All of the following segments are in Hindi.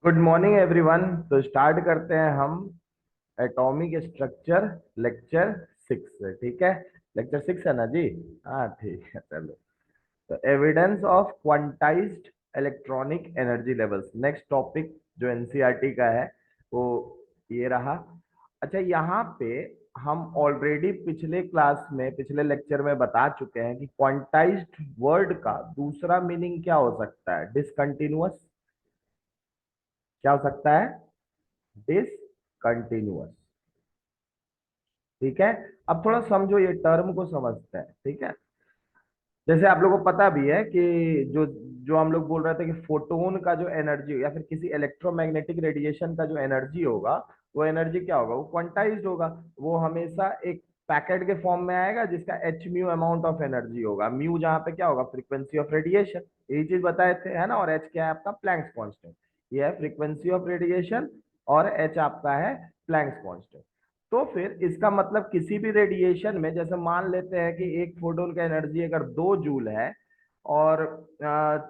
Good morning everyone. तो स्टार्ट करते हैं हम एटॉमिक स्ट्रक्चर लेक्चर 6 से। ठीक है, लेक्चर 6 है ना जी। हाँ ठीक है, चलो। तो evidence of quantized electronic energy levels, next topic जो एनसीईआरटी का है वो ये रहा। अच्छा, यहाँ पे हम ऑलरेडी पिछले क्लास में पिछले लेक्चर में बता चुके हैं कि क्वांटाइज्ड वर्ड का दूसरा मीनिंग क्या हो सकता है। डिसकंटिन्यूअस। क्या हो सकता है? डिसकंटिन्यूअस। ठीक है। अब थोड़ा समझो, ये टर्म को समझते हैं। ठीक है, जैसे आप लोगों को पता भी है कि जो जो हम लोग बोल रहे थे कि फोटोन का जो एनर्जी या फिर किसी इलेक्ट्रोमैग्नेटिक रेडिएशन का जो एनर्जी होगा, वो एनर्जी क्या होगा? वो क्वांटाइज्ड होगा। वो हमेशा एक पैकेट के फॉर्म में आएगा जिसका H mu amount of energy होगा। म्यू जहाँ पे क्या होगा? Frequency of radiation. यही चीज बताए थे, है ना। और एच क्या है आपका? Planck's constant. ये है फ्रीक्वेंसी ऑफ रेडिएशन, और एच आपका है प्लैंक्स कांस्टेंट। तो फिर इसका मतलब किसी भी रेडिएशन में, जैसे मान लेते हैं कि एक फोटोन का एनर्जी अगर 2 जूल है, और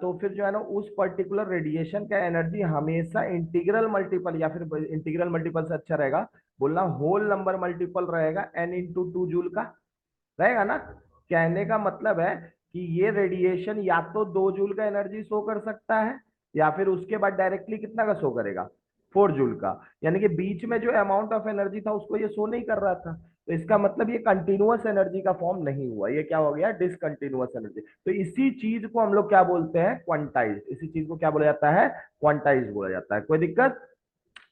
तो फिर जो है ना उस पर्टिकुलर रेडिएशन का एनर्जी हमेशा इंटीग्रल मल्टीपल, या फिर इंटीग्रल मल्टीपल से अच्छा रहेगा बोलना होल नंबर मल्टीपल रहेगा, एन इंटू 2 जूल का रहेगा ना। कहने का मतलब है कि ये रेडिएशन या तो 2 जूल का एनर्जी शो कर सकता है, या फिर उसके बाद डायरेक्टली कितना का शो करेगा? 4 जूल का। यानी कि बीच में जो अमाउंट ऑफ एनर्जी था उसको ये शो नहीं कर रहा था। तो इसका मतलब ये कंटिन्यूअस एनर्जी का फॉर्म नहीं हुआ, ये क्या हो गया? Discontinuous energy. तो इसी चीज को हम लोग क्या बोलते हैं? क्वांटाइज। इसी चीज को क्या बोला जाता है? क्वांटाइज बोला जाता है। कोई दिक्कत?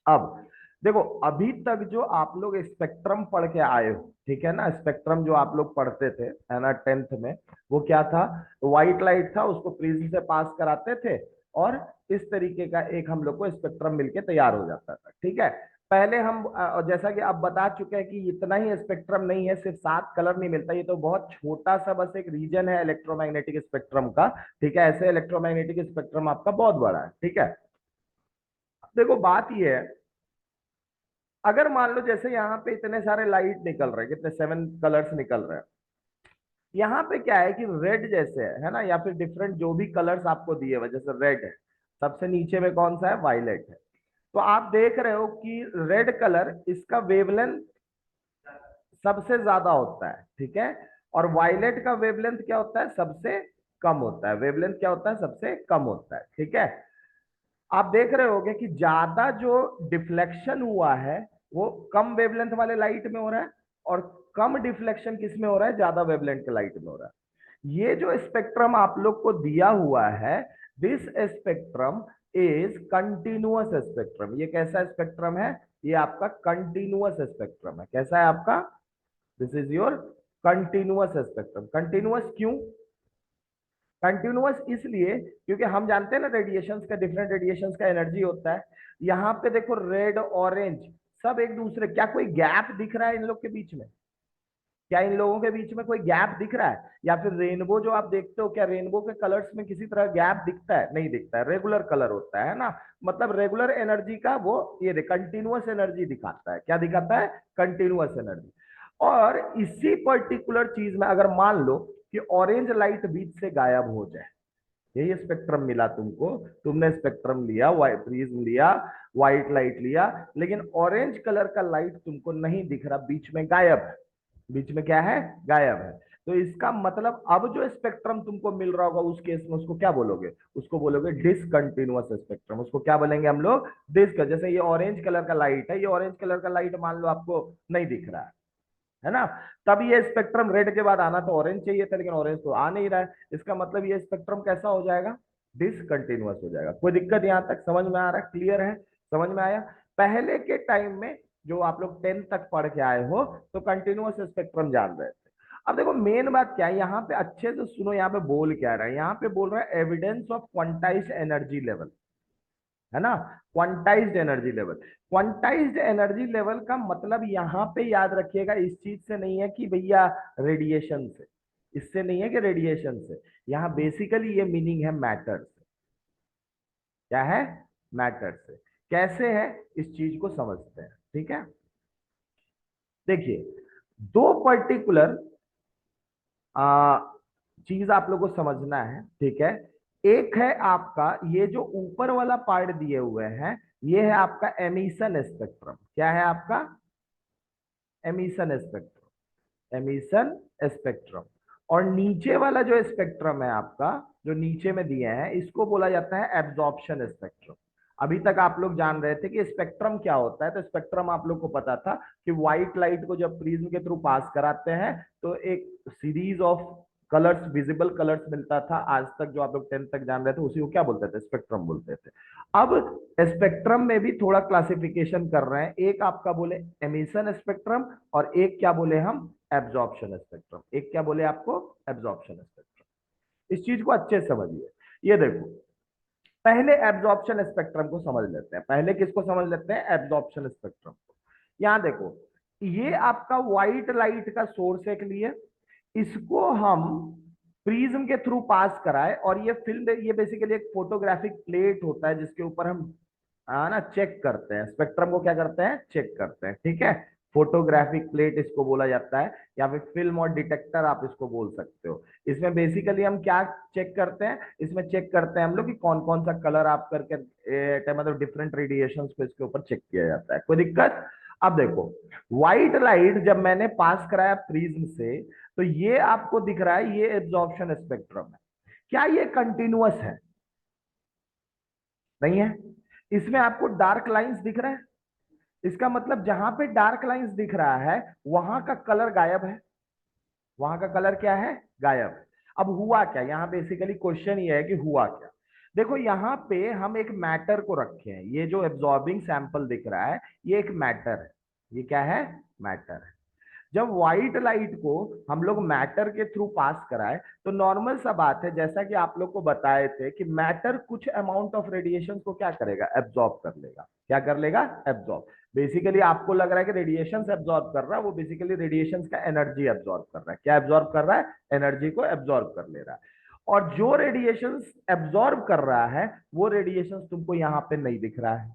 अब देखो, अभी तक जो आप लोग स्पेक्ट्रम पढ़ के आए हो, ठीक है ना, स्पेक्ट्रम जो आप लोग पढ़ते थे है ना 10th में, वो क्या था? व्हाइट लाइट था, उसको प्रिज्म से पास कराते थे, और इस तरीके का एक हम लोग को स्पेक्ट्रम मिलके तैयार हो जाता था। ठीक है। पहले हम जैसा कि आप बता चुके हैं कि इतना ही स्पेक्ट्रम नहीं है, सिर्फ 7 कलर नहीं मिलता, ये तो बहुत छोटा सा बस एक रीजन है इलेक्ट्रोमैग्नेटिक स्पेक्ट्रम का। ठीक है, ऐसे इलेक्ट्रोमैग्नेटिक स्पेक्ट्रम आपका बहुत बड़ा है। ठीक है। देखो बात ये है, अगर मान लो जैसे यहाँ पे इतने सारे लाइट निकल रहे हैं, कितने 7 कलर्स निकल रहे हैं। यहाँ पे क्या है कि रेड जैसे है ना, या फिर डिफरेंट जो भी कलर्स आपको दिए हुए, जैसे रेड है, सबसे नीचे में कौन सा है? वायलेट है। तो आप देख रहे हो कि रेड कलर, इसका वेवलेंथ सबसे ज्यादा होता है। ठीक है। और वायलेट का वेवलेंथ क्या होता है? सबसे कम होता है। वेवलेंथ क्या होता है? सबसे कम होता है। ठीक है। आप देख रहे होगे कि ज्यादा जो डिफ्लेक्शन हुआ है वो कम वेवलेंथ वाले लाइट में हो रहा है, और कम डिफ्लेक्शन किस में हो रहा है? ज्यादा वेवलेंथ के लाइट में हो रहा है। ये जो स्पेक्ट्रम आप लोग को दिया हुआ है, this spectrum is continuous spectrum. ये कैसा स्पेक्ट्रम है? ये आपका कंटिन्यूअस स्पेक्ट्रम है। कैसा है आपका? This is your continuous spectrum. Continuous क्यों? कंटिन्यूअस इसलिए क्योंकि हम जानते हैं ना रेडिएशंस का, डिफरेंट रेडिएशंस का एनर्जी होता है। यहाँ पे देखो रेड ऑरेंज सब एक दूसरे, क्या कोई गैप दिख रहा है इन लोग के बीच में? क्या इन लोगों के बीच में कोई गैप दिख रहा है? या फिर रेनबो जो आप देखते हो, क्या रेनबो के कलर्स में किसी तरह गैप दिखता है? नहीं दिखता है, रेगुलर कलर होता है ना। मतलब रेगुलर एनर्जी का वो ये कंटिन्यूअस एनर्जी दिखाता है। क्या दिखाता है? Continuous energy. और इसी पर्टिकुलर चीज में अगर मान लो कि ऑरेंज लाइट बीच से गायब हो जाए, यही स्पेक्ट्रम मिला तुमको, तुमने स्पेक्ट्रम लिया, व्हाइट प्रिज्म लिया, व्हाइट लाइट लिया, लेकिन ऑरेंज कलर का लाइट तुमको नहीं दिख रहा, बीच में गायब है। बीच में क्या है? गायब है। तो इसका मतलब अब जो स्पेक्ट्रम तुमको मिल रहा होगा उस केस में उसको क्या बोलोगे? उसको बोलोगे डिसकंटिन्यूअस स्पेक्ट्रम। उसको क्या बोलेंगे हम लोग? डिस्क। जैसे ये ऑरेंज कलर का लाइट है, ये ऑरेंज कलर का लाइट मान लो आपको नहीं दिख रहा है ना। तब ये स्पेक्ट्रम रेड के बाद आना तो ऑरेंज चाहिए था, लेकिन ऑरेंज तो आ नहीं रहा है। इसका मतलब ये स्पेक्ट्रम कैसा हो जाएगा? डिसकंटिन्यूअस हो जाएगा। कोई दिक्कत यहां तक समझ में आ रहा है? क्लियर है? समझ में आया? पहले के टाइम में जो आप लोग 10th तक पढ़ के आए हो तो कंटिन्यूअस स्पेक्ट्रम जान रहे थे। अब देखो मेन बात क्या है, यहाँ पे अच्छे से सुनो, यहाँ पे बोल क्या रहा है? यहाँ पे बोल रहा है evidence of quantized energy level, है ना। Quantized energy level. Quantized energy level का मतलब यहां पे याद रखिएगा, इस चीज से नहीं है कि भैया रेडिएशन से, इससे नहीं है कि रेडिएशन से। यहां बेसिकली ये मीनिंग है मैटर से। क्या है? मैटर से। कैसे है? इस चीज को समझते हैं। ठीक है। देखिए, दो पर्टिकुलर चीज आप लोग को समझना है। ठीक है। एक है आपका ये जो ऊपर वाला पार्ट दिए हुए हैं, ये है आपका एमिशन स्पेक्ट्रम। क्या है आपका? Emission spectrum. Emission spectrum. और नीचे वाला जो स्पेक्ट्रम है आपका, जो नीचे में दिए हैं, इसको बोला जाता है एब्जॉर्प्शन स्पेक्ट्रम। अभी तक आप लोग जान रहे थे कि स्पेक्ट्रम क्या होता है, तो स्पेक्ट्रम आप लोग को पता था कि व्हाइट लाइट को जब प्रिज्म के थ्रू पास कराते हैं तो एक series of colours, visible colours मिलता था। आज तक जो आप लोग 10th तक जान रहे थे उसी को क्या बोलते थे? स्पेक्ट्रम बोलते थे। अब स्पेक्ट्रम में भी थोड़ा क्लासिफिकेशन कर रहे हैं। एक आपका बोले एमिशन स्पेक्ट्रम, और एक क्या बोले हम? Absorption spectrum. एक क्या बोले आपको? Absorption spectrum. इस चीज को अच्छे से समझिए। ये देखो, पहले एब्जॉर्प्शन स्पेक्ट्रम को समझ लेते हैं। पहले किसको समझ लेते हैं? एब्जॉर्प्शन स्पेक्ट्रम को। यहां देखो, ये आपका व्हाइट लाइट का सोर्स एक लिए, इसको हम प्रिज्म के थ्रू पास कराए, और ये फिल्म, ये बेसिकली एक फोटोग्राफिक प्लेट होता है जिसके ऊपर हम ना चेक करते हैं स्पेक्ट्रम को। क्या करते हैं? चेक करते हैं। ठीक है, फोटोग्राफिक प्लेट इसको बोला जाता है, या फिर फिल्म और डिटेक्टर आप इसको बोल सकते हो। इसमें बेसिकली हम क्या चेक करते हैं? इसमें चेक करते हैं हम लोग कि कौन कौन सा कलर आप करके, मतलब डिफरेंट रेडिएशन को इसके ऊपर चेक किया जाता है। कोई दिक्कत? अब देखो, व्हाइट लाइट जब मैंने पास कराया प्रिज्म से, तो ये आपको दिख रहा है, ये एब्जॉर्प्शन स्पेक्ट्रम है। क्या ये कंटिन्यूअस है? नहीं है। इसमें आपको डार्क लाइंस दिख रहा है। इसका मतलब जहां पे डार्क लाइंस दिख रहा है वहां का कलर गायब है। वहां का कलर क्या है? गायब है। अब हुआ क्या यहां? बेसिकली क्वेश्चन ये है कि हुआ क्या। देखो, यहां पे हम एक मैटर को रखे हैं। ये जो एब्जॉर्बिंग सैंपल दिख रहा है, ये एक मैटर है। ये क्या है? मैटर है। जब व्हाइट लाइट को हम लोग मैटर के थ्रू पास कराए, तो नॉर्मल सा बात है, जैसा कि आप लोग को बताए थे कि मैटर कुछ अमाउंट ऑफ रेडिएशन को क्या करेगा? एब्जॉर्ब कर लेगा। क्या कर लेगा? एब्जॉर्ब। बेसिकली आपको लग रहा है कि रेडिएशन एब्जॉर्ब कर रहा है, वो बेसिकली रेडिएशन का एनर्जी एब्जॉर्ब कर रहा है। क्या एब्जॉर्ब कर रहा है? एनर्जी को एब्जॉर्ब कर ले रहा है। और जो रेडिएशन एब्जॉर्ब कर रहा है, वो रेडिएशन तुमको यहाँ पे नहीं दिख रहा है।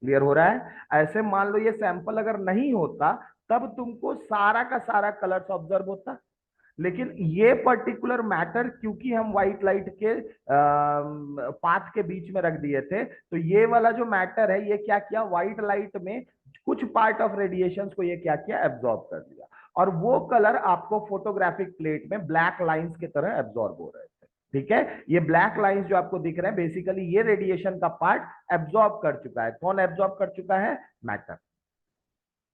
क्लियर हो रहा है? ऐसे मान लो ये सैंपल अगर नहीं होता, तब तुमको सारा का सारा कलर्स ऑब्जर्व होता। लेकिन ये पर्टिकुलर मैटर, क्योंकि हम व्हाइट लाइट के पाथ के बीच में रख दिए थे, तो ये वाला जो मैटर है, ये क्या किया? व्हाइट लाइट में कुछ पार्ट ऑफ रेडिएशन को ये क्या किया? एब्जॉर्ब कर लिया। और वो कलर आपको फोटोग्राफिक प्लेट में ब्लैक लाइंस की तरह एब्जॉर्ब हो रहे थे। ठीक है, ये ब्लैक लाइंस जो आपको दिख रहे हैं, बेसिकली ये रेडिएशन का पार्ट एब्जॉर्ब कर चुका है। कौन एब्जॉर्ब कर चुका है? मैटर।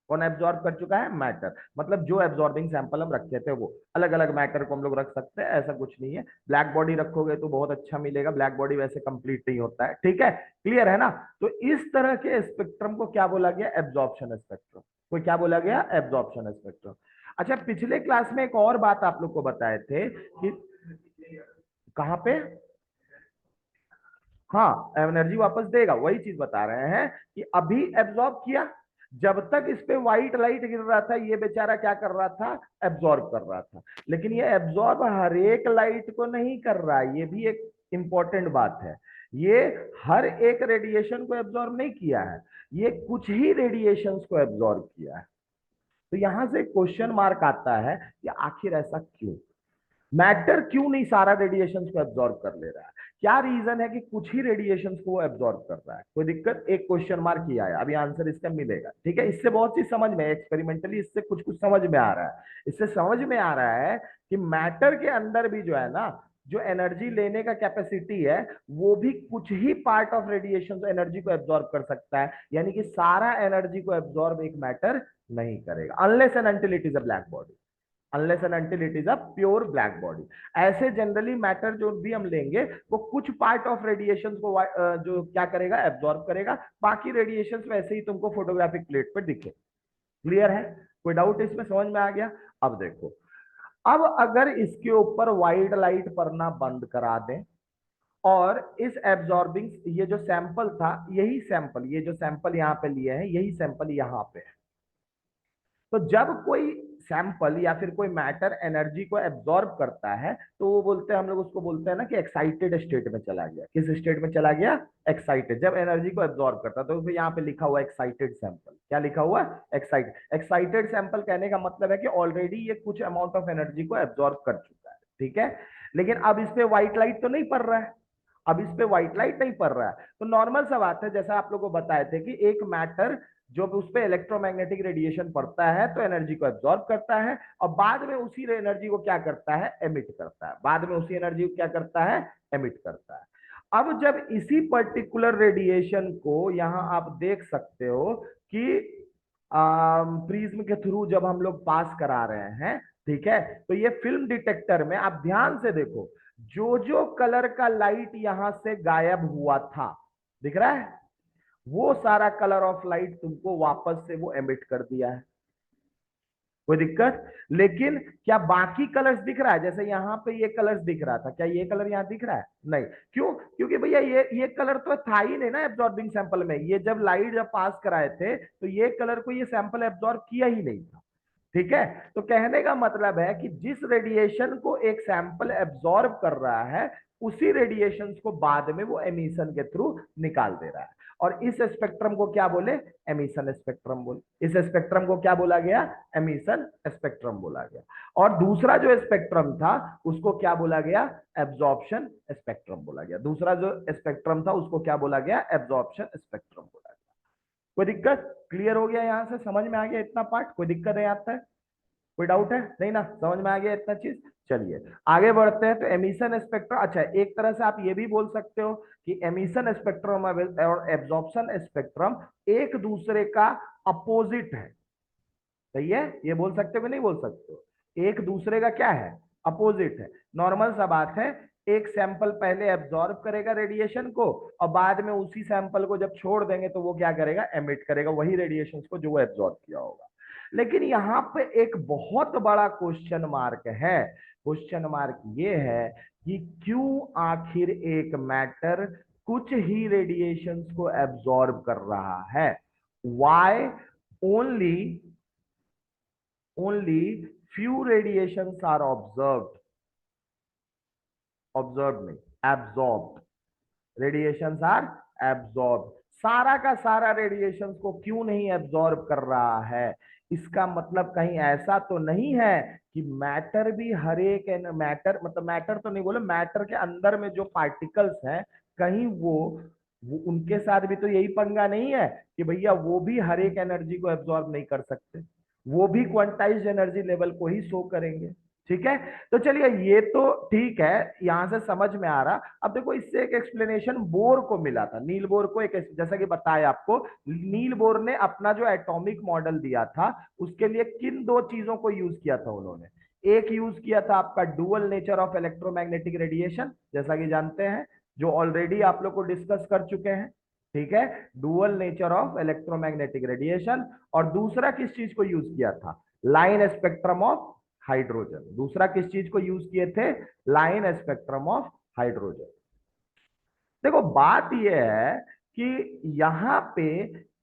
कौन एब्जॉर्ब कर चुका है? मैटर। मतलब जो एब्जॉर्बिंग सैंपल हम रखे थे, वो अलग अलग मैटर को हम लोग रख सकते हैं, ऐसा कुछ नहीं है। ब्लैक बॉडी रखोगे तो बहुत अच्छा मिलेगा, ब्लैक बॉडी वैसे कंप्लीट नहीं होता है। ठीक है, क्लियर है ना? तो इस तरह के स्पेक्ट्रम को क्या बोला गया? Absorption spectrum. कोई क्या बोला गया? Absorption spectrum. अच्छा, पिछले क्लास में एक और बात आप लोग को बताए थे कि कहां पे? हाँ, एनर्जी वापस देगा, वही चीज बता रहे हैं कि अभी एब्जॉर्ब किया। जब तक इस पे व्हाइट लाइट गिर रहा था, ये बेचारा क्या कर रहा था? एब्जॉर्ब कर रहा था। लेकिन ये एब्जॉर्ब हर एक लाइट को नहीं कर रहा है, ये भी एक इंपॉर्टेंट बात है। ये हर एक रेडिएशन को एब्जॉर्ब नहीं किया है, ये कुछ ही रेडिएशन को एब्जॉर्ब किया है। तो यहां से क्वेश्चन मार्क आता है कि आखिर ऐसा क्यों? मैटर क्यों नहीं सारा रेडिएशन को एब्जॉर्ब कर ले रहा है? क्या रीजन है कि कुछ ही रेडिएशन को वो एब्जॉर्ब कर रहा है? कोई दिक्कत? एक क्वेश्चन मार्क किया है, अभी आंसर इसका मिलेगा। ठीक है, इससे बहुत चीज समझ में, एक्सपेरिमेंटली इससे कुछ कुछ समझ में आ रहा है। इससे समझ में आ रहा है कि मैटर के अंदर भी जो है ना, जो एनर्जी लेने का कैपेसिटी है, वो भी कुछ ही पार्ट ऑफ रेडिएशन एनर्जी को एब्जॉर्ब कर सकता है। यानी कि सारा एनर्जी को एब्जॉर्ब एक मैटर नहीं करेगा, unless and until it is a black body. Unless and until it is a pure black body. ऐसे जनरली मैटर जो भी हम लेंगे, वो कुछ पार्ट ऑफ रेडिएशन को जो क्या करेगा? एब्जॉर्ब करेगा। बाकी रेडिएशन वैसे ही तुमको फोटोग्राफिक प्लेट पर दिखे। क्लियर है? कोई डाउट इसमें? समझ में आ गया? अब देखो, अब अगर इसके ऊपर व्हाइट लाइट पड़ना बंद करा दें, और इस एब्जॉर्बिंग, ये जो सैंपल था, यही सैंपल, ये जो सैंपल यहाँ पे लिए हैं, यही सैंपल यहाँ पे है। तो जब कोई सैंपल या फिर कोई मैटर एनर्जी को एब्जॉर्ब करता है, तो वो बोलते हैं, हम लोग उसको बोलते हैं ना कि एक्साइटेड स्टेट में चला गया। किस स्टेट में चला गया? एक्साइटेड। जब एनर्जी को एब्जॉर्ब करता है, तो फिर यहाँ पे लिखा हुआ एक्साइटेड सैंपल। क्या लिखा हुआ? एक्साइटेड। एक्साइटेड सैंपल कहने का मतलब है कि ऑलरेडी ये कुछ अमाउंट ऑफ एनर्जी को एब्जॉर्ब कर चुका है। ठीक है, लेकिन अब इस पे व्हाइट लाइट तो नहीं पड़ रहा है, अब इस पे व्हाइट लाइट नहीं पड़ रहा है, तो नॉर्मल सा बात है, जैसा आप लोगों को बताए थे कि एक मैटर जब उस पे इलेक्ट्रोमैग्नेटिक रेडिएशन पड़ता है तो एनर्जी को एब्जॉर्ब करता है और बाद में उसी एनर्जी को क्या करता है, एमिट करता है, बाद में उसी एनर्जी को क्या करता है, एमिट करता है। अब जब इसी पर्टिकुलर रेडिएशन को यहां आप देख सकते हो कि प्रिज्म के थ्रू जब हम लोग पास करा रहे हैं, ठीक है, तो ये फिल्म डिटेक्टर में आप ध्यान से देखो, जो जो कलर का लाइट यहां से गायब हुआ था, दिख रहा है, वो सारा कलर ऑफ लाइट तुमको वापस से वो एमिट कर दिया है, कोई दिक्कत। लेकिन क्या बाकी कलर्स दिख रहा है, जैसे यहां पे ये कलर्स दिख रहा था, क्या ये कलर यहां दिख रहा है, नहीं, क्यों, क्योंकि भैया ये कलर तो था ही नहीं ना एब्जॉर्बिंग सैंपल में, ये जब लाइट जब पास कराए थे तो ये कलर को ये सैंपल एब्जॉर्ब किया ही नहीं था, ठीक है। तो कहने का मतलब है कि जिस रेडिएशन को एक सैंपल एब्जॉर्ब कर रहा है उसी रेडिएशन को बाद में वो एमिशन के थ्रू निकाल दे रहा है, और इस स्पेक्ट्रम को क्या बोले, एमिशन स्पेक्ट्रम बोले, इस स्पेक्ट्रम को क्या बोला गया, एमिशन स्पेक्ट्रम बोला गया। और दूसरा जो स्पेक्ट्रम था उसको क्या बोला गया, एब्जॉर्प्शन स्पेक्ट्रम बोला गया, दूसरा जो स्पेक्ट्रम था उसको क्या बोला गया, एब्जॉर्प्शन स्पेक्ट्रम बोला गया। कोई दिक्कत, क्लियर हो गया, यहां से समझ में आ गया इतना पार्ट, कोई दिक्कत है यहाँ तक, कोई डाउट है, नहीं ना, समझ में आ गया इतना चीज। चलिए आगे बढ़ते हैं। तो एमिशन स्पेक्ट्रम, अच्छा एक तरह से आप ये भी बोल सकते हो कि एमिशन स्पेक्ट्रम और एब्जॉर्प्शन स्पेक्ट्रम एक दूसरे का अपोजिट है, सही है, ये बोल सकते हो कि नहीं बोल सकते हो, एक दूसरे का क्या है, अपोजिट है। नॉर्मल सा बात है, एक सैंपल पहले एब्जॉर्ब करेगा रेडिएशन को और बाद में उसी सैंपल को जब छोड़ देंगे तो वो क्या करेगा, एमिट करेगा वही रेडिएशन को जो वो एब्जॉर्ब किया होगा। लेकिन यहाँ पे एक बहुत बड़ा क्वेश्चन मार्क है, क्वेश्चन मार्क ये है कि क्यों आखिर एक मैटर कुछ ही रेडिएशंस को एब्जॉर्ब कर रहा है, why only only few radiations are observed, observed नहीं, absorbed, radiations are absorbed, सारा का सारा रेडिएशन को क्यों नहीं एब्जॉर्ब कर रहा है, इसका मतलब कहीं ऐसा तो नहीं है कि मैटर भी हर एक मैटर, मतलब मैटर तो नहीं बोले, मैटर के अंदर में जो पार्टिकल्स हैं कहीं वो उनके साथ भी तो यही पंगा नहीं है कि भैया वो भी हर एक एनर्जी को एब्जॉर्ब नहीं कर सकते, वो भी क्वांटाइज्ड एनर्जी लेवल को ही शो करेंगे, ठीक है। तो चलिए ये तो ठीक है, यहां से समझ में आ रहा। अब देखो इससे एक एक्सप्लेनेशन बोर को मिला था, नील बोर को, एक जैसा कि बताया आपको, नील बोर ने अपना जो एटॉमिक मॉडल दिया था उसके लिए किन दो चीजों को यूज किया था उन्होंने, एक यूज किया था आपका dual nature of electromagnetic radiation, जैसा कि जानते हैं, जो ऑलरेडी आप लोग को डिस्कस कर चुके हैं, ठीक है, dual nature of electromagnetic radiation. और दूसरा किस चीज को यूज किया था, लाइन स्पेक्ट्रम ऑफ हाइड्रोजन, दूसरा किस चीज को यूज किए थे, लाइन स्पेक्ट्रम ऑफ हाइड्रोजन। देखो बात यह है कि यहाँ पे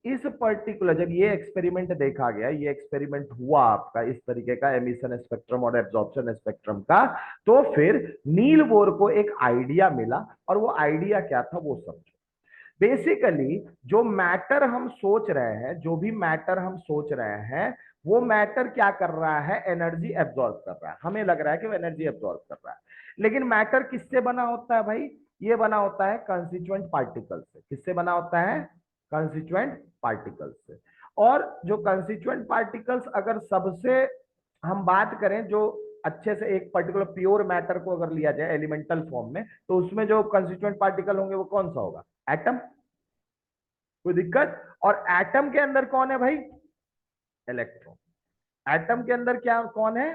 इस पर्टिकुलर जब ये एक्सपेरिमेंट देखा गया, ये एक्सपेरिमेंट हुआ आपका इस तरीके का एमिशन स्पेक्ट्रम और एब्जॉर्प्शन स्पेक्ट्रम का, तो फिर नील बोर को एक आइडिया मिला, और वो आइडिया क्या था वो समझो। बेसिकली जो मैटर हम सोच रहे हैं, जो भी मैटर हम सोच रहे हैं, वो मैटर क्या कर रहा है, एनर्जी एब्जॉर्ब कर रहा है, हमें लग रहा है कि वो एनर्जी एब्जॉर्ब कर रहा है। लेकिन मैटर किससे बना होता है भाई, ये बना होता है कंस्टिट्यूएंट पार्टिकल से, किससे बना होता है, कंस्टिट्यूएंट पार्टिकल से। और जो कंस्टिट्यूएंट पार्टिकल्स अगर सबसे हम बात करें, जो अच्छे से एक पर्टिकुलर प्योर मैटर को अगर लिया जाए एलिमेंटल फॉर्म में, तो उसमें जो कंस्टिट्यूएंट पार्टिकल होंगे वो कौन सा होगा, एटम, कोई दिक्कत। और एटम के अंदर कौन है भाई, इलेक्ट्रॉन, एटम के अंदर क्या कौन है,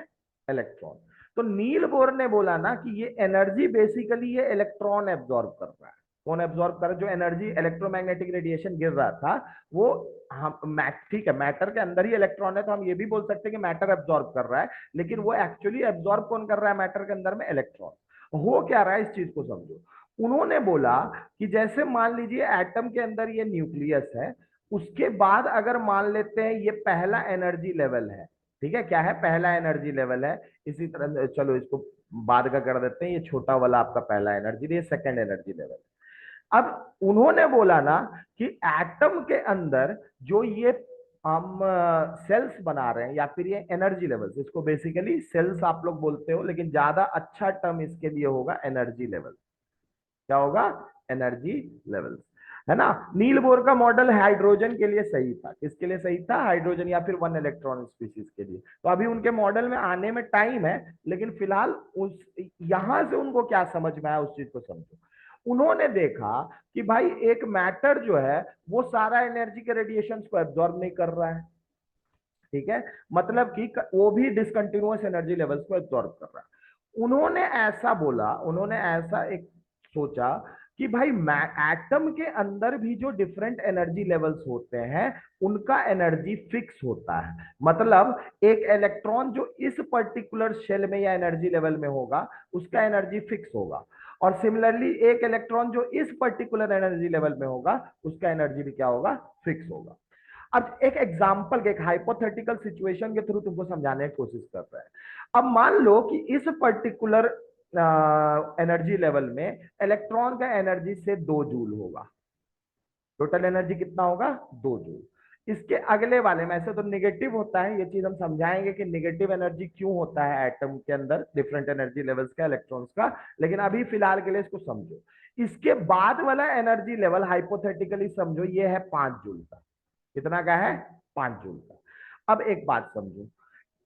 इलेक्ट्रॉन। तो नील बोर ने बोला ना कि ये एनर्जी बेसिकली ये इलेक्ट्रॉन एब्जॉर्ब कर रहा है, कौन एब्जॉर्ब कर रहा है, जो एनर्जी इलेक्ट्रोमैग्नेटिक रेडिएशन गिर रहा था वो, हम ठीक है मैटर के अंदर ही इलेक्ट्रॉन है तो हम ये भी बोल सकते हैं कि मैटर एब्जॉर्ब कर रहा है, लेकिन वो एक्चुअली एब्जॉर्ब कौन कर रहा है मैटर के अंदर में, इलेक्ट्रॉन। हो क्या रहा है इस चीज को समझो। उन्होंने बोला कि जैसे मान लीजिए एटम के अंदर ये न्यूक्लियस है, उसके बाद अगर मान लेते हैं ये पहला एनर्जी लेवल है, ठीक है, क्या है, पहला एनर्जी लेवल है, इसी तरह चलो इसको बाद का कर देते हैं, ये छोटा वाला आपका पहला एनर्जी, ये सेकंड एनर्जी लेवल। अब उन्होंने बोला ना कि एटम के अंदर जो ये हम सेल्स बना रहे हैं, या फिर ये एनर्जी लेवल्स, इसको बेसिकली सेल्स आप लोग बोलते हो, लेकिन ज्यादा अच्छा टर्म इसके लिए होगा एनर्जी लेवल। क्या होगा? एनर्जी लेवल्स, है ना। नील बोर का मॉडल हाइड्रोजन के लिए सही था। किसके लिए सही था? हाइड्रोजन या फिर वन इलेक्ट्रॉन स्पीशीज के लिए। तो अभी उनके मॉडल में आने में टाइम है, लेकिन फिलहाल उस यहां से उनको क्या समझ में आया उस चीज को समझो। उन्होंने देखा कि भाई एक मैटर जो है वो सारा एनर्जी के रेडिएशन को एब्जॉर्ब नहीं कर रहा है। ठीक है, मतलब कि वो भी डिसकंटिन्यूअस एनर्जी लेवल्स को एब्जॉर्ब कर रहा है। उन्होंने ऐसा बोला, उन्होंने ऐसा एक सोचा कि भाई एटम के अंदर भी जो डिफरेंट एनर्जी लेवल्स होते हैं उनका एनर्जी फिक्स होता है। मतलब एक इलेक्ट्रॉन जो इस पर्टिकुलर शेल में या एनर्जी लेवल में होगा उसका एनर्जी फिक्स होगा, और सिमिलरली एक इलेक्ट्रॉन जो इस पर्टिकुलर एनर्जी लेवल में होगा उसका एनर्जी भी क्या होगा? फिक्स होगा। अब एक एग्जाम्पल, एक हाइपोथेटिकल सिचुएशन के थ्रू तुमको समझाने की कोशिश कर रहा है। अब मान लो कि इस पर्टिकुलर एनर्जी लेवल में इलेक्ट्रॉन का एनर्जी से 2 जूल होगा। टोटल एनर्जी कितना होगा? 2 जूल। इसके अगले वाले में, ऐसे तो निगेटिव होता है, ये चीज हम समझाएंगे कि निगेटिव एनर्जी क्यों होता है एटम के अंदर डिफरेंट एनर्जी लेवल्स का, इलेक्ट्रॉन्स का, लेकिन अभी फिलहाल के लिए इसको समझो। इसके बाद वाला एनर्जी लेवल हाइपोथेटिकली समझो ये है 5 जूल का। कितना का है? 5 जूल का। अब एक बात समझो,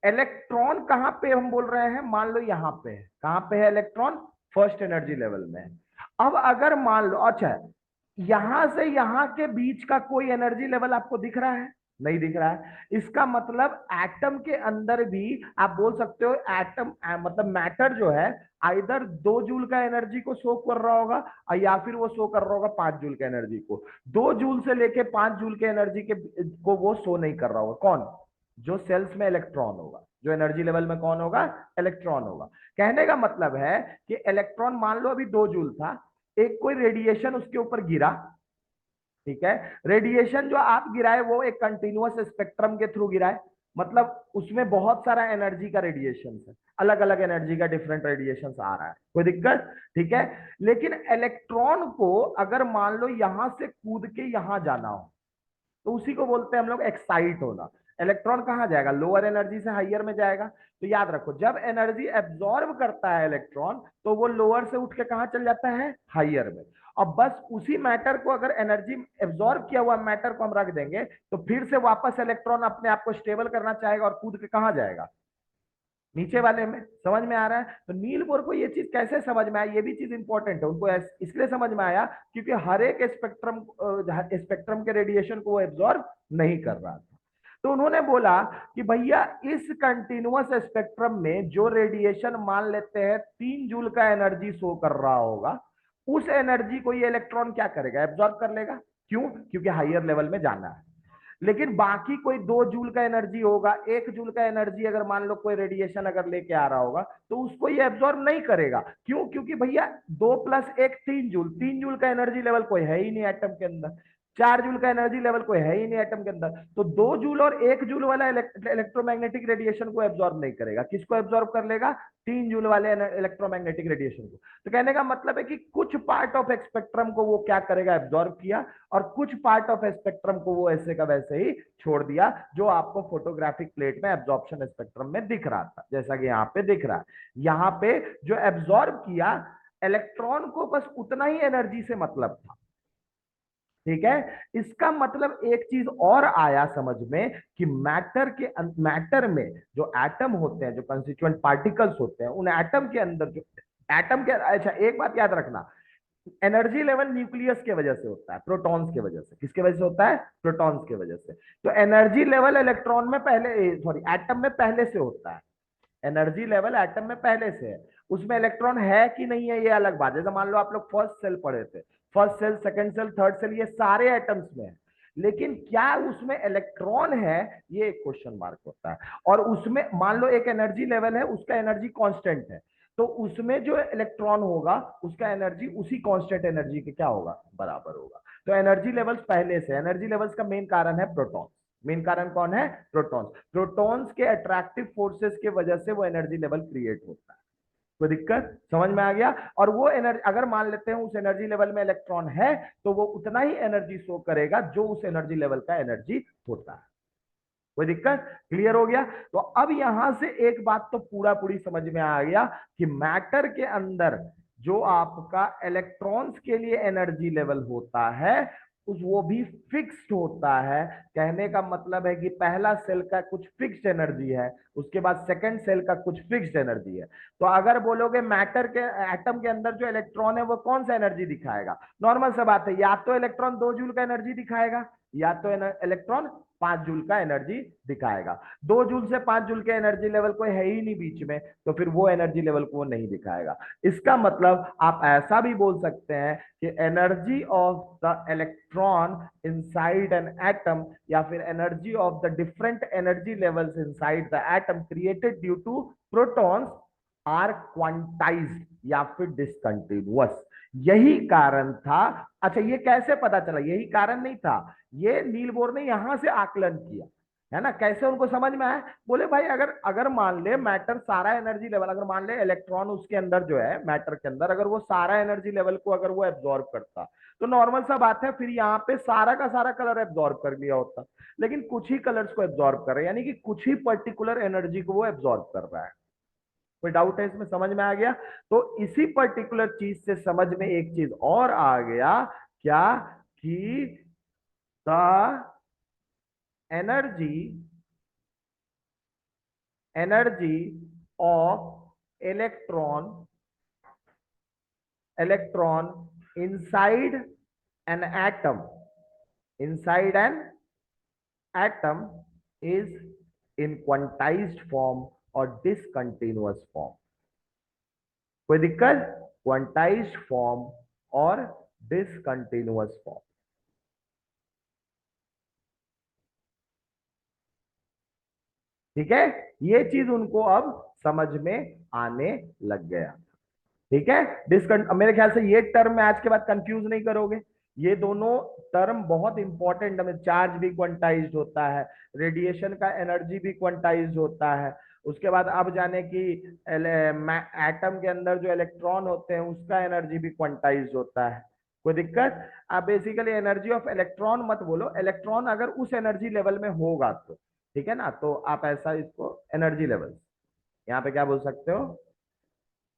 इलेक्ट्रॉन कहां पे हम बोल रहे हैं? मान लो यहां पे है। कहां पे है इलेक्ट्रॉन? फर्स्ट एनर्जी लेवल में। अब अगर मान लो, अच्छा, यहां से यहां के बीच का कोई एनर्जी लेवल आपको दिख रहा है? नहीं दिख रहा है। इसका मतलब एटम के अंदर भी आप बोल सकते हो, एटम मतलब मैटर जो है आइदर 2 जूल का एनर्जी को शो कर रहा होगा, या फिर वो शो कर रहा होगा 5 जूल के एनर्जी को। 2 जूल से लेके 5 जूल के एनर्जी के को वो शो नहीं कर रहा होगा। कौन? जो सेल्स में इलेक्ट्रॉन होगा, जो एनर्जी लेवल में कौन होगा? इलेक्ट्रॉन होगा। कहने का मतलब है कि इलेक्ट्रॉन मान लो अभी 2 जूल था, एक कोई रेडिएशन उसके ऊपर गिरा। ठीक है, रेडिएशन जो आप गिराए वो एक कंटिन्यूअस स्पेक्ट्रम के थ्रू गिराए, मतलब उसमें बहुत सारा एनर्जी का रेडिएशन है, अलग अलग एनर्जी का डिफरेंट रेडिएशन आ रहा है, कोई दिक्कत? ठीक है, लेकिन इलेक्ट्रॉन को अगर मान लो यहां से कूद के यहां जाना हो तो उसी को बोलते हैं हम लोग एक्साइट होना। इलेक्ट्रॉन कहां जाएगा? लोअर एनर्जी से हाइयर में जाएगा। तो याद रखो, जब एनर्जी एब्जॉर्ब करता है इलेक्ट्रॉन तो वो लोअर से उठ के कहां चल जाता है? हाइयर में। और बस उसी मैटर को, अगर एनर्जी एब्जॉर्ब किया हुआ मैटर को हम रख देंगे तो फिर से वापस इलेक्ट्रॉन अपने आप को स्टेबल करना चाहेगा और कूद के कहां जाएगा? नीचे वाले में। समझ में आ रहा है? तो नील बोर को ये चीज कैसे समझ में आया, ये भी चीज इंपॉर्टेंट है उनको, इसलिए समझ में आया क्योंकि हर एक स्पेक्ट्रम के रेडिएशन को वो एब्जॉर्ब नहीं कर रहा था। तो उन्होंने बोला कि भैया इस कंटिन्यूअस स्पेक्ट्रम में जो रेडिएशन मान लेते हैं 3 जूल का एनर्जी शो कर रहा होगा, उस एनर्जी को ये इलेक्ट्रॉन क्या करेगा? एब्जॉर्ब कर लेगा। क्यों? क्योंकि हायर लेवल में जाना है। लेकिन बाकी कोई 2 जूल का एनर्जी होगा, 1 जूल का एनर्जी अगर मान लो कोई रेडिएशन अगर लेके आ रहा होगा तो उसको ये एब्जॉर्ब नहीं करेगा। क्यों? क्योंकि भैया 2 + 1 3 जूल, 3 जूल का एनर्जी लेवल कोई है ही नहीं एटम के अंदर, 4 जूल का एनर्जी लेवल कोई है ही नहीं एटम के अंदर। तो 2 जूल और 1 जूल वाला इलेक्ट्रोमैग्नेटिक रेडिएशन को एब्जॉर्ब नहीं करेगा। किसको एब्जॉर्ब कर लेगा? 3 जूल वाले इलेक्ट्रोमैग्नेटिक रेडिएशन को। तो कहने का मतलब है कि कुछ पार्ट ऑफ स्पेक्ट्रम को वो क्या करेगा? एब्जॉर्ब किया, और कुछ पार्ट ऑफ स्पेक्ट्रम को वो ऐसे का वैसे ही छोड़ दिया, जो आपको फोटोग्राफिक प्लेट में एब्जॉर्प्शन स्पेक्ट्रम में दिख रहा था, जैसा कि यहाँ पे दिख रहा है। यहाँ पे जो एब्जॉर्ब किया इलेक्ट्रॉन को बस उतना ही एनर्जी से मतलब था। ठीक है, इसका मतलब एक चीज और आया समझ में कि मैटर में जो एटम होते हैं, जो कंस्टिट्यूएंट पार्टिकल्स होते हैं, उन एटम के अंदर जो एटम के, अच्छा एक बात याद रखना, एनर्जी लेवल न्यूक्लियस के वजह से होता है, प्रोटॉन्स के वजह से। किसके वजह से होता है? प्रोटॉन्स के वजह से। तो एनर्जी लेवल इलेक्ट्रॉन में पहले, सॉरी एटम में पहले से होता है। एनर्जी लेवल एटम में पहले से है, उसमें इलेक्ट्रॉन है कि नहीं है ये अलग बात है। जैसे मान लो आप लोग फर्स्ट सेल पढ़े थे, first cell, second cell, third cell, ये सारे एटम्स में है, लेकिन क्या उसमें इलेक्ट्रॉन है, ये एक क्वेश्चन मार्क होता है। और उसमें मान लो एक एनर्जी लेवल है, उसका एनर्जी कांस्टेंट है, तो उसमें जो इलेक्ट्रॉन होगा उसका एनर्जी उसी कांस्टेंट एनर्जी के क्या होगा? बराबर होगा। तो एनर्जी लेवल्स पहले से, एनर्जी लेवल्स का मेन कारण है प्रोटॉन। मेन कारण कौन है? प्रोटॉन्स। प्रोटॉन्स के अट्रैक्टिव फोर्सेस के वजह से वो एनर्जी लेवल क्रिएट होता है। कोई दिक्कत? समझ में आ गया? और वो एनर्जी अगर मान लेते हैं उस एनर्जी लेवल में इलेक्ट्रॉन है तो वो उतना ही एनर्जी शो करेगा जो उस एनर्जी लेवल का एनर्जी होता है। कोई दिक्कत? क्लियर हो गया? तो अब यहां से एक बात तो पूरा पूरी समझ में आ गया कि मैटर के अंदर जो आपका इलेक्ट्रॉन्स के लिए एनर्जी लेवल होता है उस वो भी फिक्स्ड होता है। कहने का मतलब है कि पहला सेल का कुछ फिक्स्ड एनर्जी है, उसके बाद सेकंड सेल का कुछ फिक्स्ड एनर्जी है। तो अगर बोलोगे मैटर के एटम के अंदर जो इलेक्ट्रॉन है वो कौन सा एनर्जी दिखाएगा, नॉर्मल सा बात है, या तो इलेक्ट्रॉन 2 जूल का एनर्जी दिखाएगा या तो इलेक्ट्रॉन 5 जूल का एनर्जी दिखाएगा। 2 जूल से 5 जूल के एनर्जी लेवल कोई है ही नहीं बीच में, तो फिर वो एनर्जी लेवल को वो नहीं दिखाएगा। इसका मतलब आप ऐसा भी बोल सकते हैं कि energy of the electron inside an atom या फिर energy of the different energy levels inside the atom created due to protons are quantized या फिर डिसकंटिन्यूअस। यही कारण था। अच्छा, ये कैसे पता चला? यही कारण नहीं था, ये नील बोर ने यहां से आकलन किया है ना। कैसे उनको समझ में आया? बोले भाई अगर अगर मान ले मैटर सारा एनर्जी लेवल, अगर मान ले इलेक्ट्रॉन उसके अंदर जो है मैटर के अंदर, अगर वो सारा एनर्जी लेवल को अगर वो एब्जॉर्ब करता तो नॉर्मल सा बात है, फिर यहाँ पे सारा का सारा कलर एब्जॉर्ब कर लिया होता। लेकिन कुछ ही कलर्स को एब्जॉर्ब कर रहे हैं, यानी कि कुछ ही पर्टिकुलर एनर्जी को वो एब्जॉर्ब कर रहा है। कोई डाउट है इसमें? समझ में आ गया? तो इसी पर्टिकुलर चीज से समझ में एक चीज और आ गया, क्या? कि the energy energy of electron inside an atom is in quantized form और डिसकंटिन्यूअस फॉर्म। कोई दिक्कत? क्वांटाइज्ड फॉर्म और डिसकंटिन्यूअस फॉर्म। ठीक है, ये चीज उनको अब समझ में आने लग गया। ठीक है, मेरे ख्याल से ये टर्म में आज के बाद कंफ्यूज नहीं करोगे। ये दोनों टर्म बहुत इंपॉर्टेंट है। चार्ज भी क्वांटाइज्ड होता है, रेडिएशन का एनर्जी भी क्वांटाइज्ड होता है। उसके बाद अब जाने की एटम के अंदर जो इलेक्ट्रॉन होते हैं उसका एनर्जी भी क्वांटाइज्ड होता है। कोई दिक्कत? आप बेसिकली एनर्जी ऑफ इलेक्ट्रॉन मत बोलो, इलेक्ट्रॉन अगर उस एनर्जी लेवल में होगा तो ठीक है ना, तो आप ऐसा इसको एनर्जी लेवल यहाँ पे क्या बोल सकते हो,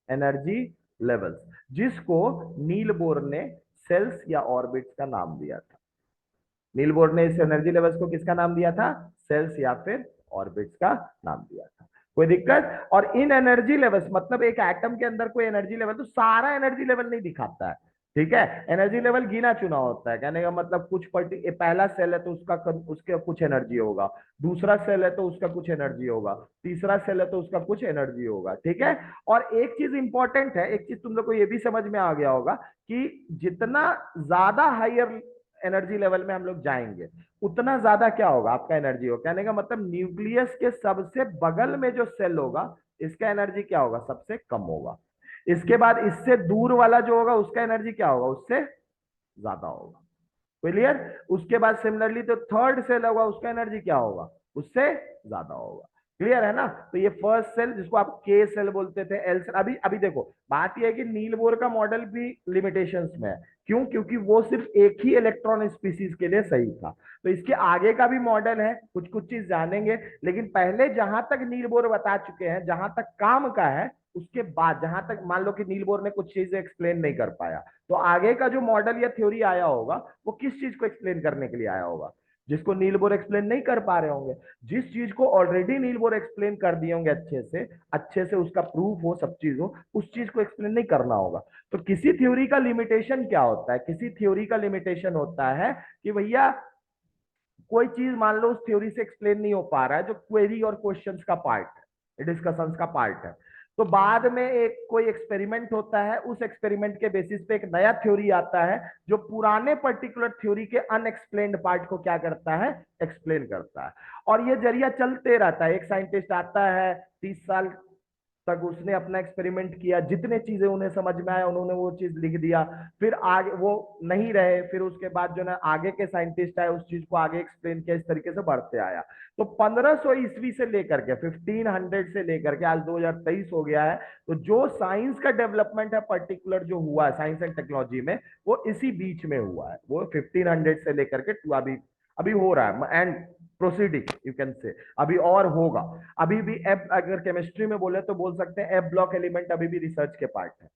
एनर्जी लेवल्स, जिसको नील बोर ने सेल्स या ऑर्बिट्स का नाम दिया था। नील बोर ने इस एनर्जी लेवल्स को किसका नाम दिया था? सेल्स या फिर ऑर्बिट्स का नाम दिया था। कोई दिक्कत? और इन एनर्जी लेवल्स मतलब एक एटम के अंदर कोई एनर्जी लेवल तो सारा एनर्जी लेवल नहीं दिखाता है। ठीक है, एनर्जी लेवल गिना चुना होता है। कहने का मतलब कुछ पहला सेल है तो उसके कुछ एनर्जी होगा, दूसरा सेल है तो उसका कुछ एनर्जी होगा, तीसरा सेल है तो उसका कुछ एनर्जी होगा। ठीक है, और एक चीज इंपॉर्टेंट है, एक चीज तुम लोग को ये भी समझ में आ गया होगा कि जितना ज्यादा हायर एनर्जी लेवल में हम लोग जाएंगे उतना ज्यादा क्या होगा आपका एनर्जी होगा। कहने का मतलब न्यूक्लियस के सबसे बगल में जो सेल होगा इसका एनर्जी क्या होगा? सबसे कम होगा। इसके बाद इससे दूर वाला जो होगा उसका एनर्जी क्या होगा? उससे ज्यादा होगा। क्लियर? उसके बाद सिमिलरली तो थर्ड सेल होगा उसका एनर्जी क्या होगा? उससे ज्यादा होगा। क्लियर है ना? तो ये फर्स्ट सेल जिसको आप के सेल बोलते थे, एल सेल, अभी अभी देखो बात ये है कि नील बोर का मॉडल भी लिमिटेशंस में है। क्यों? क्योंकि वो सिर्फ एक ही इलेक्ट्रॉन स्पीसीज के लिए सही था। तो इसके आगे का भी मॉडल है, कुछ कुछ चीज जानेंगे, लेकिन पहले जहां तक नील बोर बता चुके हैं, जहां तक काम का है, उसके बाद जहां तक मान लो कि नील बोर ने कुछ चीजें एक्सप्लेन नहीं कर पाया, तो आगे का जो मॉडल या थ्योरी आया होगा वो किस चीज को एक्सप्लेन करने के लिए आया होगा? जिसको नील बोर एक्सप्लेन नहीं कर पा रहे होंगे। जिस चीज को ऑलरेडी नील बोर एक्सप्लेन कर दिए होंगे अच्छे से उसका प्रूफ हो, सब चीज हो, उस चीज को एक्सप्लेन नहीं करना होगा। तो किसी थ्योरी का लिमिटेशन क्या होता है? किसी थ्योरी का लिमिटेशन होता है कि भैया कोई चीज मान लो उस थ्योरी से एक्सप्लेन नहीं हो पा रहा है, जो क्वेरी और क्वेश्चंस का पार्ट है, डिस्कशंस का पार्ट है, तो बाद में एक कोई एक्सपेरिमेंट होता है, उस एक्सपेरिमेंट के बेसिस पे एक नया थ्योरी आता है जो पुराने पर्टिकुलर थ्योरी के अनएक्सप्लेन्ड पार्ट को क्या करता है? एक्सप्लेन करता है। और ये जरिया चलते रहता है। एक साइंटिस्ट आता है, 30 साल तक उसने अपना एक्सपेरिमेंट किया, जितने चीजें उन्हें समझ में आया उन्होंने वो चीज लिख दिया, फिर आगे वो नहीं रहे, फिर उसके बाद जो ना आगे के साइंटिस्ट आए उस चीज को आगे एक्सप्लेन किया, इस तरीके से बढ़ते आया। तो 1500 ईस्वी से लेकर के 1500 से लेकर के आज 2023 हो गया है, तो जो साइंस का डेवलपमेंट है पर्टिकुलर जो हुआ है साइंस एंड टेक्नोलॉजी में, वो इसी बीच में हुआ है। वो 1500 से लेकर के अभी अभी हो रहा है। And proceeding you can say, अभी और होगा। अभी भी एफ, अगर केमिस्ट्री में बोले तो बोल सकते हैं एफ ब्लॉक एलिमेंट अभी भी रिसर्च के पार्ट है,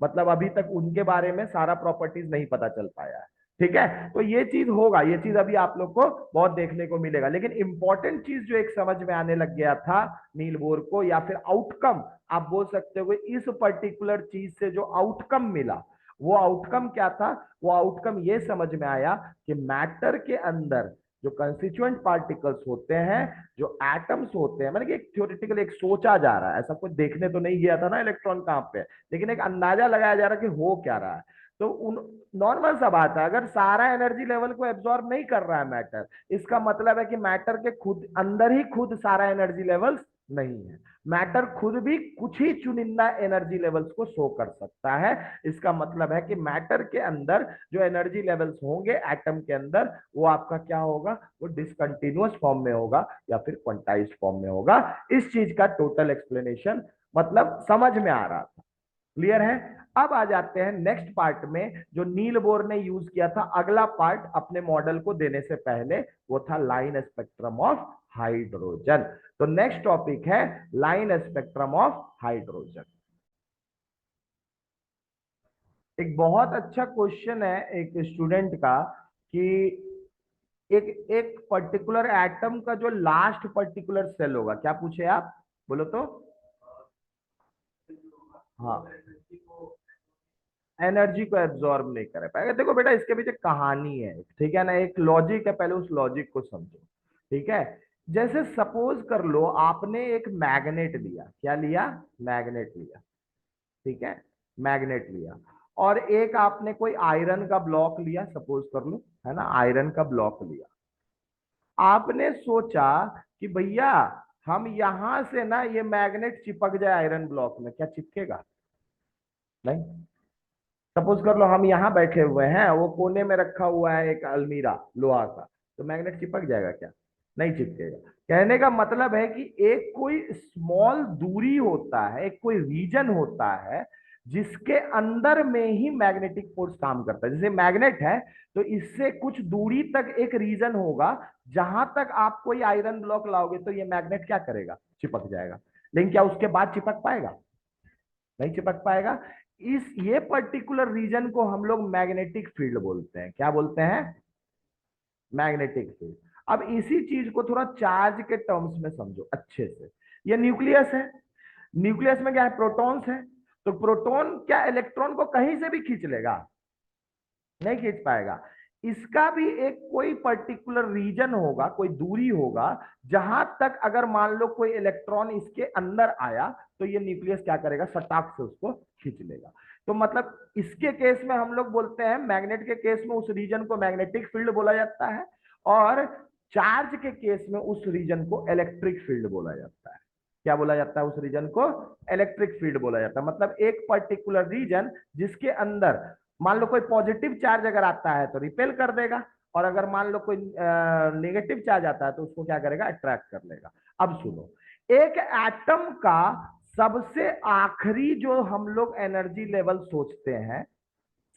मतलब अभी तक उनके बारे में सारा प्रॉपर्टीज नहीं पता चल पाया है। ठीक है, तो ये चीज होगा, ये चीज अभी आप लोग को बहुत देखने को मिलेगा। लेकिन इंपॉर्टेंट चीज जो एक समझ में आने लग गया था नील बोर को, या फिर आउटकम आप बोल सकते हो, इस पर्टिकुलर चीज से जो आउटकम मिला, वो आउटकम क्या था? वो आउटकम ये समझ में आया कि मैटर के अंदर जो कंस्टिट्यूएंट पार्टिकल्स होते हैं, जो एटम्स होते हैं, मतलब कि एक थ्योरेटिकल एक सोचा जा रहा है, ऐसा कुछ देखने तो नहीं गया था ना इलेक्ट्रॉन कहाँ पे, लेकिन एक अंदाजा लगाया जा रहा है कि हो क्या रहा है। तो उन नॉर्मल सा बात है, अगर सारा एनर्जी लेवल को एब्जॉर्ब नहीं कर रहा है मैटर, इसका मतलब है कि मैटर के खुद अंदर ही खुद सारा एनर्जी लेवल्स नहीं है। मैटर खुद भी कुछ ही चुनिंदा एनर्जी लेवल्स को शो कर सकता है। इसका मतलब है कि मैटर के अंदर जो एनर्जी लेवल्स होंगे एटम के अंदर, वो आपका क्या होगा? वो डिसकंटिन्यूअस फॉर्म में होगा या फिर क्वांटाइज्ड फॉर्म में होगा। इस चीज का टोटल एक्सप्लेनेशन मतलब समझ में आ रहा था। क्लियर है? अब आ जाते हैं नेक्स्ट पार्ट में, जो नील बोर ने यूज किया था अगला पार्ट अपने मॉडल को देने से पहले, वो था लाइन स्पेक्ट्रम ऑफ हाइड्रोजन। तो नेक्स्ट टॉपिक है लाइन स्पेक्ट्रम ऑफ हाइड्रोजन। एक बहुत अच्छा क्वेश्चन है एक स्टूडेंट का कि एक एक पर्टिकुलर एटम का जो लास्ट पर्टिकुलर सेल होगा, क्या पूछे आप? बोलो तो। हाँ, एनर्जी को एब्जॉर्ब नहीं कर पाएगा। देखो बेटा, इसके पीछे कहानी है, ठीक है ना, एक लॉजिक है, पहले उस लॉजिक को समझो। ठीक है, जैसे सपोज कर लो आपने एक मैग्नेट लिया, क्या लिया? मैग्नेट लिया। ठीक है, मैग्नेट लिया, और एक आपने कोई आयरन का ब्लॉक लिया, सपोज कर लो, है ना, आयरन का ब्लॉक लिया। आपने सोचा कि भैया हम यहां से ना ये मैग्नेट चिपक जाए आयरन ब्लॉक में, क्या चिपकेगा? नहीं। सपोज कर लो हम यहाँ बैठे हुए हैं, वो कोने में रखा हुआ है एक अलमीरा लोहा का, तो मैग्नेट चिपक जाएगा क्या? नहीं चिपकेगा। कहने का मतलब है कि एक कोई स्मॉल दूरी होता है, एक कोई रीजन होता है जिसके अंदर में ही मैग्नेटिक फोर्स काम करता है। जैसे मैग्नेट है तो इससे कुछ दूरी तक एक रीजन होगा, जहां तक आप कोई आयरन ब्लॉक लाओगे तो ये मैग्नेट क्या करेगा? चिपक जाएगा। लेकिन क्या उसके बाद चिपक पाएगा? नहीं चिपक पाएगा। इस ये पर्टिकुलर रीजन को हम लोग मैग्नेटिक फील्ड बोलते हैं। क्या बोलते हैं? Magnetic field. अब इसी चीज को थोड़ा चार्ज के टर्म्स में समझो अच्छे से। ये न्यूक्लियस है, न्यूक्लियस में क्या है? प्रोटॉन्स है। तो प्रोटॉन क्या इलेक्ट्रॉन को कहीं से भी खींच लेगा? नहीं खींच पाएगा। इसका भी एक कोई पर्टिकुलर रीजन होगा, कोई दूरी होगा, जहां तक अगर मान लो कोई इलेक्ट्रॉन इसके अंदर आया तो ये न्यूक्लियस क्या करेगा? सटाक से उसको खींच लेगा। तो मतलब इसके केस में हम लोग बोलते हैं, मैग्नेट के केस में उस रीजन को मैग्नेटिक फील्ड बोला जाता है, और चार्ज के केस में उस रीजन को इलेक्ट्रिक फील्ड बोला जाता है। क्या बोला जाता है? उस रीजन को इलेक्ट्रिक फील्ड बोला जाता है। मतलब एक पर्टिकुलर रीजन जिसके अंदर मान लो कोई पॉजिटिव चार्ज अगर आता है तो रिपेल कर देगा, और अगर मान लो कोई नेगेटिव चार्ज आता है तो उसको क्या करेगा? अट्रैक्ट कर लेगा। अब सुनो, एक एटम का सबसे आखिरी जो हम लोग एनर्जी लेवल सोचते हैं,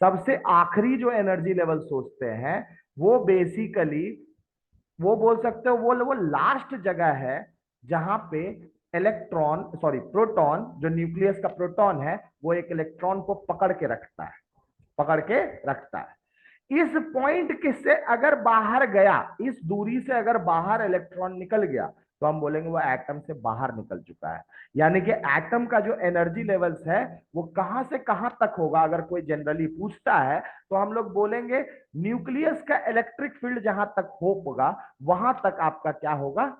सबसे आखिरी जो एनर्जी लेवल सोचते हैं, वो बेसिकली वो बोल सकते हो वो लास्ट जगह है जहां पे इलेक्ट्रॉन सॉरी प्रोटॉन, जो न्यूक्लियस का प्रोटॉन है, वो एक इलेक्ट्रॉन को पकड़ के रखता है, पकड़ के रखता है। इस पॉइंट के से अगर बाहर गया, इस दूरी से अगर बाहर इलेक्ट्रॉन निकल गया, तो हम बोलेंगे वो एटम से बाहर निकल चुका है। यानी कि एटम का जो एनर्जी लेवल्स है वो कहां से कहां तक होगा, अगर कोई जनरली पूछता है तो हम लोग बोलेंगे न्यूक्लियस का इलेक्ट्रिक फील्ड जहां तक होगा वहां तक आपका क्या होगा?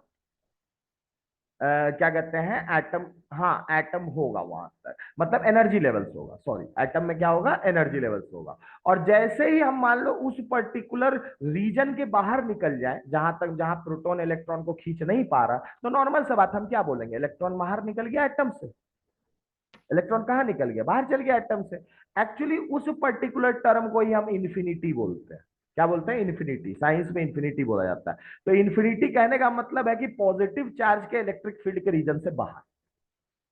क्या कहते हैं? एटम। हाँ, एटम होगा वहां तक, मतलब एनर्जी लेवल्स होगा, सॉरी, एटम में क्या होगा? एनर्जी लेवल्स होगा। और जैसे ही हम मान लो उस पर्टिकुलर रीजन के बाहर निकल जाए, जहां तक जहां प्रोटॉन इलेक्ट्रॉन को खींच नहीं पा रहा, तो नॉर्मल सा बात, हम क्या बोलेंगे? इलेक्ट्रॉन बाहर निकल गया एटम से। इलेक्ट्रॉन कहाँ निकल गया? बाहर चल गया एटम से। एक्चुअली उस पर्टिकुलर टर्म को ही हम इन्फिनिटी बोलते हैं। क्या बोलते हैं? इन्फिनिटी। साइंस में इन्फिनिटी बोला जाता है। तो इन्फिनिटी कहने का मतलब है कि पॉजिटिव चार्ज के इलेक्ट्रिक फील्ड के रीजन से बाहर।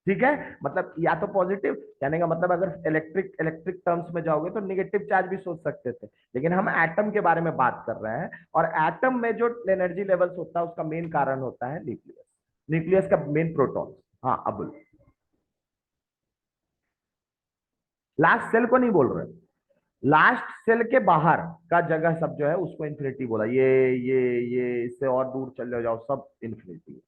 ठीक है, मतलब या तो पॉजिटिव, कहने का मतलब अगर इलेक्ट्रिक इलेक्ट्रिक टर्म्स में जाओगे तो निगेटिव चार्ज भी सोच सकते थे, लेकिन हम एटम के बारे में बात कर रहे हैं, और एटम में जो एनर्जी लेवल्स होता है उसका मेन कारण होता है न्यूक्लियस। न्यूक्लियस का मेन प्रोटॉन। हाँ अब लास्ट सेल को नहीं बोल रहे, लास्ट सेल के बाहर का जगह सब जो है उसको इन्फिनिटी बोला। ये इससे और दूर चले जाओ सब इन्फिनिटी।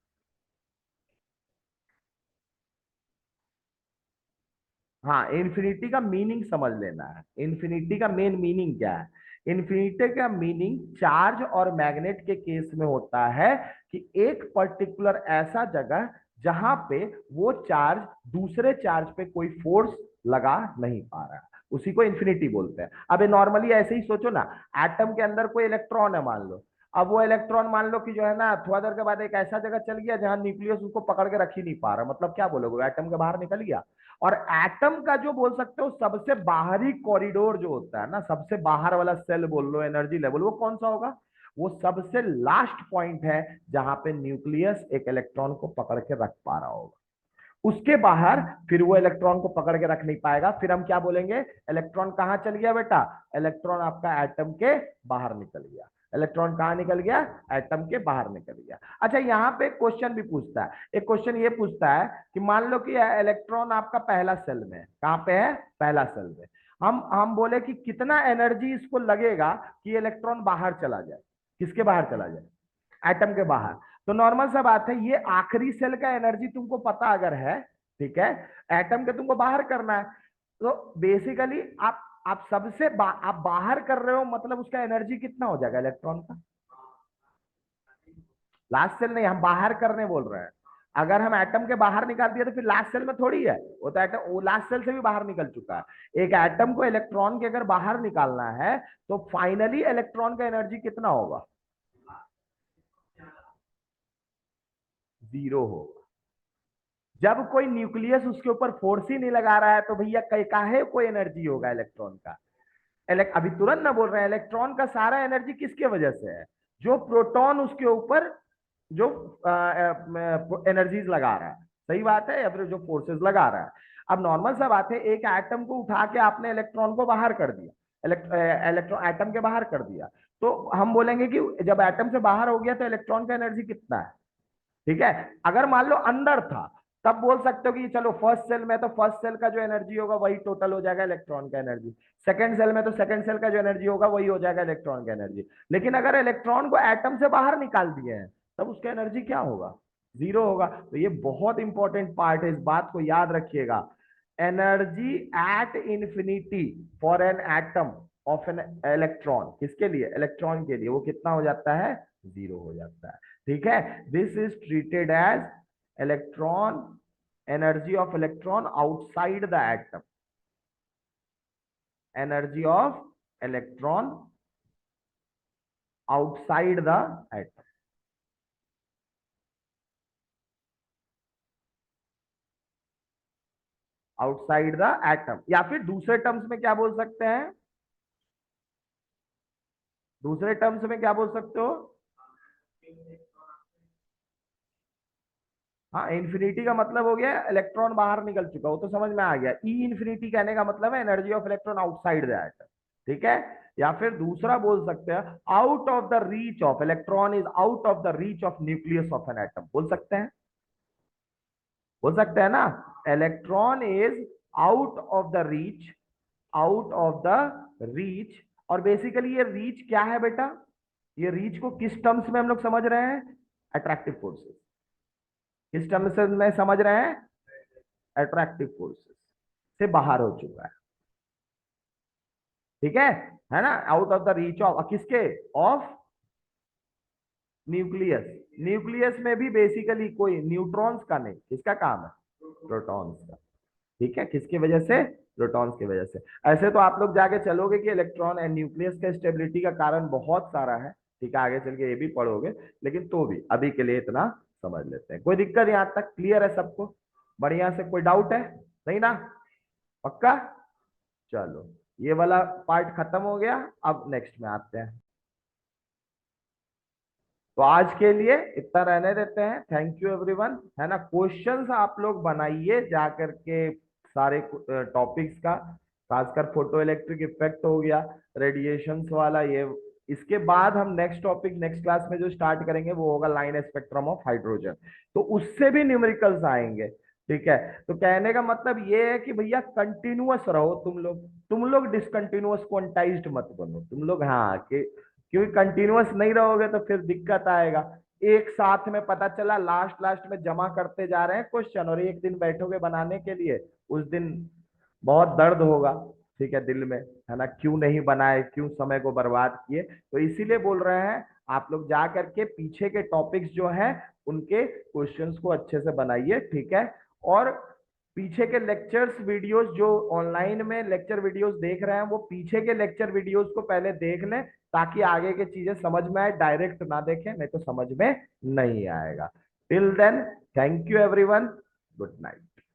हाँ, इन्फिनिटी का मीनिंग समझ लेना है, इन्फिनिटी का मेन मीनिंग क्या है। इन्फिनिटी का मीनिंग चार्ज और मैग्नेट के केस में होता है कि एक पर्टिकुलर ऐसा जगह जहां पे वो चार्ज दूसरे चार्ज पे कोई फोर्स लगा नहीं पा रहा है, उसी को इन्फिनिटी बोलते हैं। अब नॉर्मली ऐसे ही सोचो ना, एटम के अंदर कोई इलेक्ट्रॉन है मान लो, अब वो इलेक्ट्रॉन मान लो कि जो है ना थोड़ा देर के बाद एक ऐसा जगह चल गया जहां न्यूक्लियस उसको पकड़ के रख ही नहीं पा रहा, मतलब क्या बोलोगे, एटम के बाहर निकल गया। और एटम का जो बोल सकते हो सबसे बाहरी कॉरिडोर जो होता है ना, सबसे बाहर वाला सेल बोल लो, एनर्जी लेवल, वो कौन सा होगा? वो सबसे लास्ट पॉइंट है जहां पे न्यूक्लियस एक इलेक्ट्रॉन को पकड़ के रख पा रहा होगा। उसके बाहर फिर वो इलेक्ट्रॉन को पकड़ के रख नहीं पाएगा, फिर हम क्या बोलेंगे, इलेक्ट्रॉन कहां चल गया बेटा? इलेक्ट्रॉन आपका एटम के बाहर निकल गया। इलेक्ट्रॉन कहां निकल गया? एटम के बाहर निकल गया। अच्छा, यहां पे क्वेश्चन भी पूछता है, एक क्वेश्चन ये पूछता है कि मान लो कि इलेक्ट्रॉन आपका पहला सेल में है, कहां पे है? पहला सेल में। हम बोले कि कितना एनर्जी इसको लगेगा कि इलेक्ट्रॉन बाहर चला जाए। किसके बाहर चला जाए? एटम के बाहर। तो नॉर्मल सा बात है, ये आखिरी सेल का एनर्जी तुमको पता अगर है, ठीक है, एटम के तुमको बाहर करना है, तो बेसिकली आप आप बाहर कर रहे हो, मतलब उसका एनर्जी कितना हो जाएगा इलेक्ट्रॉन का? लास्ट सेल नहीं, हम बाहर करने बोल रहे हैं। अगर हम एटम के बाहर निकाल दिए तो फिर लास्ट सेल में थोड़ी है, वो तो एटम वो लास्ट सेल से भी बाहर निकल चुका है। एक एटम को इलेक्ट्रॉन के अगर बाहर निकालना है तो फाइनली इलेक्ट्रॉन का एनर्जी कितना होगा? जीरो होगा। जब कोई न्यूक्लियस उसके ऊपर फोर्स ही नहीं लगा रहा है तो भैया कई काहे कोई एनर्जी होगा इलेक्ट्रॉन का? अभी तुरंत ना बोल रहे हैं, इलेक्ट्रॉन का सारा एनर्जी किसके वजह से है? जो प्रोटॉन उसके ऊपर जो एनर्जीज लगा रहा है, सही बात है, या फिर जो फोर्सेस लगा रहा है। अब नॉर्मल सा बात है, एक एटम को उठा के आपने इलेक्ट्रॉन को बाहर कर दिया, इलेक्ट्रॉन एटम के बाहर कर दिया, तो हम बोलेंगे कि जब एटम से बाहर हो गया तो इलेक्ट्रॉन का एनर्जी कितना है? ठीक है। अगर मान लो अंदर था, तब बोल सकते हो कि चलो फर्स्ट सेल में तो फर्स्ट सेल का जो एनर्जी होगा वही टोटल हो जाएगा इलेक्ट्रॉन का एनर्जी, सेकंड सेल में तो सेकंड सेल का जो एनर्जी होगा वही हो जाएगा इलेक्ट्रॉन का एनर्जी। लेकिन अगर इलेक्ट्रॉन को एटम से बाहर निकाल दिए हैं तब उसका एनर्जी क्या होगा? जीरो होगा। तो ये बहुत इंपॉर्टेंट पार्ट है, इस बात को याद रखिएगा। Energy at infinity for an atom of an electron, किसके लिए? इलेक्ट्रॉन के लिए, वो कितना हो जाता है? जीरो हो जाता है। ठीक है, this is treated as electron, energy of electron outside the atom, energy of electron outside the atom, outside the atom. या फिर दूसरे टर्म्स में क्या बोल सकते हैं? दूसरे टर्म्स में क्या बोल सकते हो? हाँ, इंफिनिटी का मतलब हो गया इलेक्ट्रॉन बाहर निकल चुका, वो तो समझ में आ गया। ई इंफिनिटी कहने का मतलब है energy of electron outside the atom. ठीक है। या फिर दूसरा बोल सकते हैं out of the reach of electron, is out of the reach of nucleus of an atom, बोल सकते हैं, बोल सकते हैं ना। Electron is out of the reach, out of the reach. और बेसिकली ये रीच क्या है बेटा? ये रीच को किस टर्म्स में हम लोग समझ रहे हैं? Attractive forces. किस टर्म्स में समझ रहे हैं? अट्रैक्टिव फोर्सेस से बाहर हो चुका है। ठीक है ना, out of the reach of किसके? Of nucleus. न्यूक्लियस में भी बेसिकली कोई न्यूट्रॉन्स का नहीं, किसका काम है? प्रोटॉन्स का। ठीक है, किसकी वजह से? प्रोटॉन्स की वजह से। ऐसे तो आप लोग जाके चलोगे कि इलेक्ट्रॉन एंड न्यूक्लियस का स्टेबिलिटी का कारण बहुत सारा है, ठीक है, आगे चल के ये भी पढ़ोगे, लेकिन तो भी अभी के लिए इतना समझ लेते हैं। कोई दिक्कत यहाँ तक क्लियर है सबको? बढ़िया से, कोई डाउट है? नहीं ना? पक्का? चलो, ये वाला पार्ट खत्म हो गया, अब नेक्स्ट में आते हैं। तो आज के लिए इतना रहने देते हैं। थैंक यू एवरीवन, है ना। क्वेश्चंस आप लोग बनाइए जा करके सारे टॉपिक्स का, खासकर फोटो इलेक्ट्रिक इफेक्ट हो गया, रेडिएशंस वाला ये। इसके बाद हम नेक्स्ट टॉपिक नेक्स्ट क्लास में जो स्टार्ट करेंगे वो होगा लाइन स्पेक्ट्रम ऑफ हाइड्रोजन। तो उससे भी न्यूमेरिकल्स आएंगे। ठीक है। तो कहने का मतलब ये है कि भैया कंटिन्यूअस रहो तुम लोग डिसकंटिन्यूअस क्वांटाइज्ड मत बनो तुम लोग। हाँ कि क्योंकि कंटिन्यूअस नहीं रहोगे तो फिर दिक्कत आएगा। एक साथ में पता चला लास्ट लास्ट में जमा करते जा रहे हैं क्वेश्चन, और एक दिन बैठोगे बनाने के लिए, उस दिन बहुत दर्द होगा। ठीक है, दिल में, है ना, क्यों नहीं बनाए, क्यों समय को बर्बाद किए। तो इसीलिए बोल रहे हैं आप लोग जा करके पीछे के टॉपिक्स जो हैं उनके क्वेश्चंस को अच्छे से बनाइए। ठीक है। और पीछे के लेक्चर्स वीडियोस जो ऑनलाइन में लेक्चर वीडियोस देख रहे हैं वो पीछे के लेक्चर वीडियोस को पहले देख लें, ताकि आगे की चीजें समझ में आए। डायरेक्ट ना देखें, नहीं तो समझ में नहीं आएगा। Till then, thank you everyone, good night.